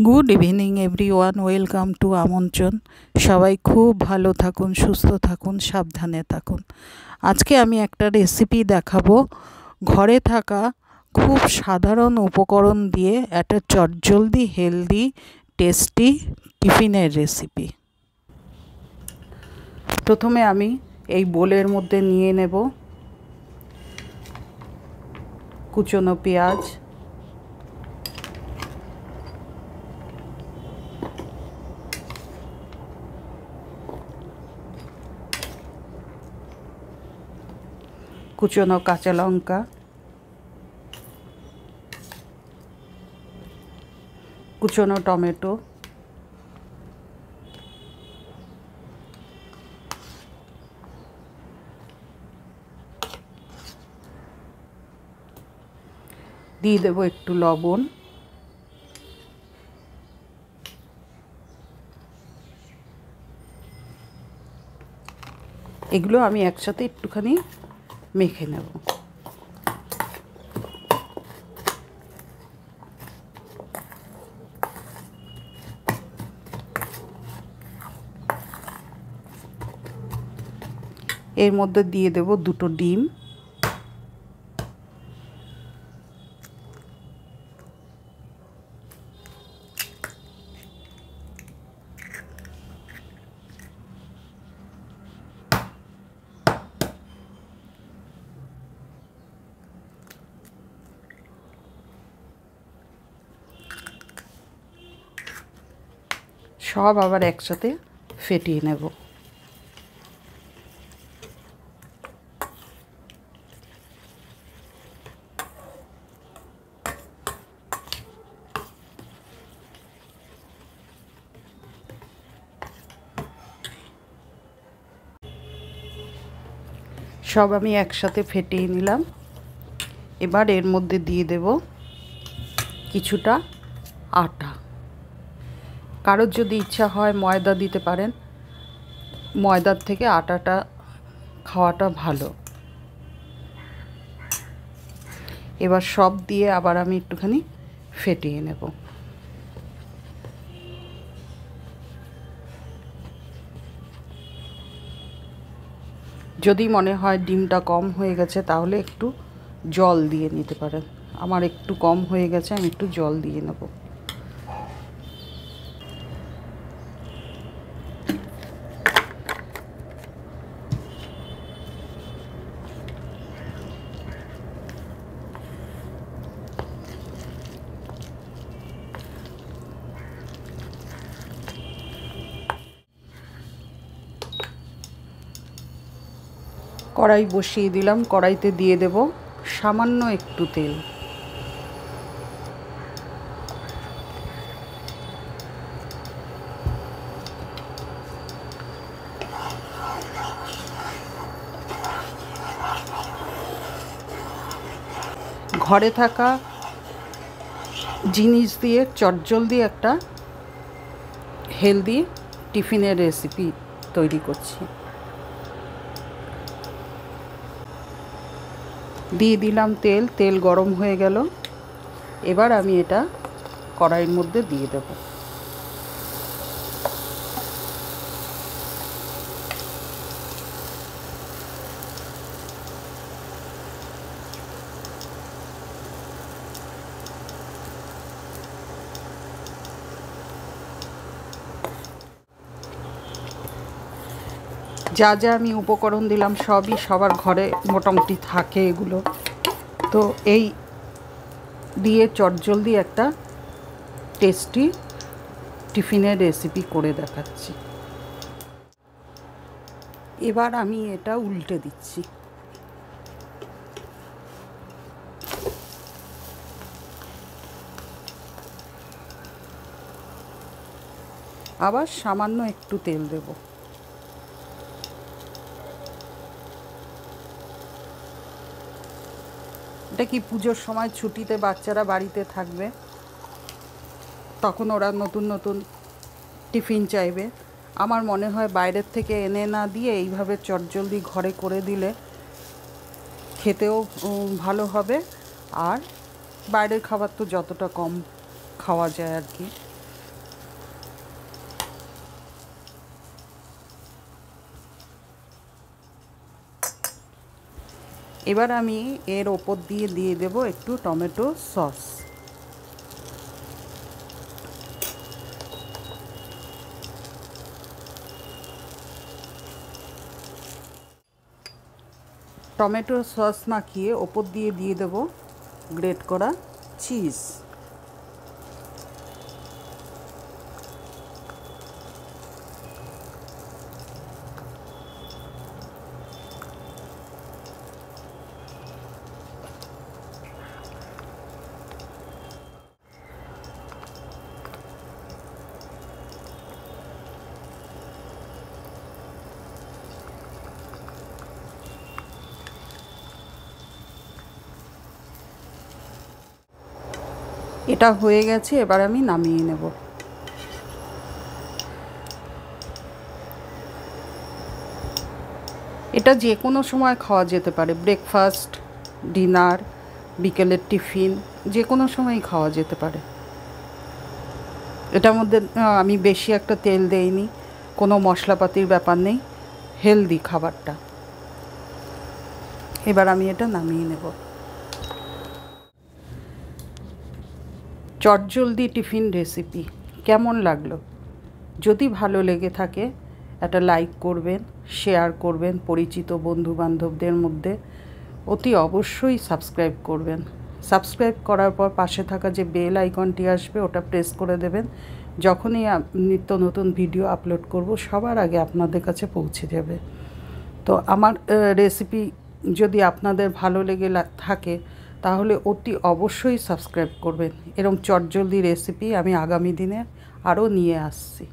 Good evening everyone, welcome to আমন্ত্রণ। সবাই খুব ভালো থাকুন, সুস্থ থাকুন, সাবধানে থাকুন। আজকে আমি একটা রেসিপি দেখাবো, ঘরে থাকা খুব সাধারণ উপকরণ দিয়ে একটা চটজলদি হেলদি টেস্টি টিফিনের রেসিপি। প্রথমে আমি এই বোলের মধ্যে নিয়ে নেব কুচনো পেঁয়াজ, কুচনো কাঁচা লঙ্কা, কুচনো টমেটো, দিয়ে দেবো একটু লবণ, এগুলো আমি একসাথে একটুখানি মেখে নেব। এর মধ্যে দিয়ে দেব দুটো ডিম, সব আবার একসাথে ফেটিয়ে নেব। সব আমি একসাথে ফেটিয়ে নিলাম। এবার এর মধ্যে দিয়ে দেব কিছুটা আটা। কারোর যদি ইচ্ছা হয় ময়দা দিতে পারেন, ময়দার থেকে আটাটা খাওয়াটা ভালো। এবার সব দিয়ে আবার আমি একটুখানি ফেটিয়ে নেব। যদি মনে হয় ডিমটা কম হয়ে গেছে তাহলে একটু জল দিয়ে নিতে পারেন। আমার একটু কম হয়ে গেছে, আমি একটু জল দিয়ে নেব। কড়াই বসিয়ে দিলাম, কড়াইতে দিয়ে দেব সামান্য একটু তেল। ঘরে থাকা জিনিস দিয়ে চটজলদি একটা হেলদি টিফিনের রেসিপি তৈরি করছি। দিয়ে দিলাম তেল, তেল গরম হয়ে গেল। এবার আমি এটা কড়াইয়ের মধ্যে দিয়ে দেব। যা যা আমি উপকরণ দিলাম সবই সবার ঘরে মোটামুটি থাকে এগুলো। তো এই দিয়ে চটজলদি একটা টেস্টি টিফিনের রেসিপি করে দেখাচ্ছি। এবার আমি এটা উল্টে দিচ্ছি। আবার সামান্য একটু তেল দেব। এটা কি পুজোর সময় ছুটিতে বাচ্চারা বাড়িতে থাকবে, তখন ওরা নতুন নতুন টিফিন চাইবে। আমার মনে হয় বাইরের থেকে এনে না দিয়ে এইভাবে চটজলদি ঘরে করে দিলে খেতেও ভালো হবে, আর বাইরের খাবার তো যতটা কম খাওয়া যায় আর কি। এবার আমি এর ওপর দিয়ে দেব একটু টমেটো সস। টমেটো সস মাখিয়ে ওপর দিয়ে দেব গ্রেট করা চিজ। এটা হয়ে গেছে, এবার আমি নামিয়ে নেব। এটা যে কোনো সময় খাওয়া যেতে পারে, ব্রেকফাস্ট, ডিনার, বিকেলের টিফিন, যে কোনো সময়ই খাওয়া যেতে পারে। এটার মধ্যে আমি বেশি একটা তেল দেইনি, কোনো মশলাপাতির ব্যাপার নেই, হেলদি খাবারটা। এবার আমি এটা নামিয়ে নেব। চটজলদি টিফিন রেসিপি কেমন লাগলো? যদি ভালো লেগে থাকে একটা লাইক করবেন, শেয়ার করবেন পরিচিত বন্ধুবান্ধবদের মধ্যে, অতি অবশ্যই সাবস্ক্রাইব করবেন। সাবস্ক্রাইব করার পর পাশে থাকা যে বেল আইকনটি আসবে ওটা প্রেস করে দেবেন। যখনই নিত্য নতুন ভিডিও আপলোড করব সবার আগে আপনাদের কাছে পৌঁছে যাবে। তো আমার রেসিপি যদি আপনাদের ভালো লেগে থাকে তাহলে অতি অবশ্যই সাবস্ক্রাইব করবেন। এরকম চটজলদি রেসিপি আমি আগামী দিনে আরও নিয়ে আসছি।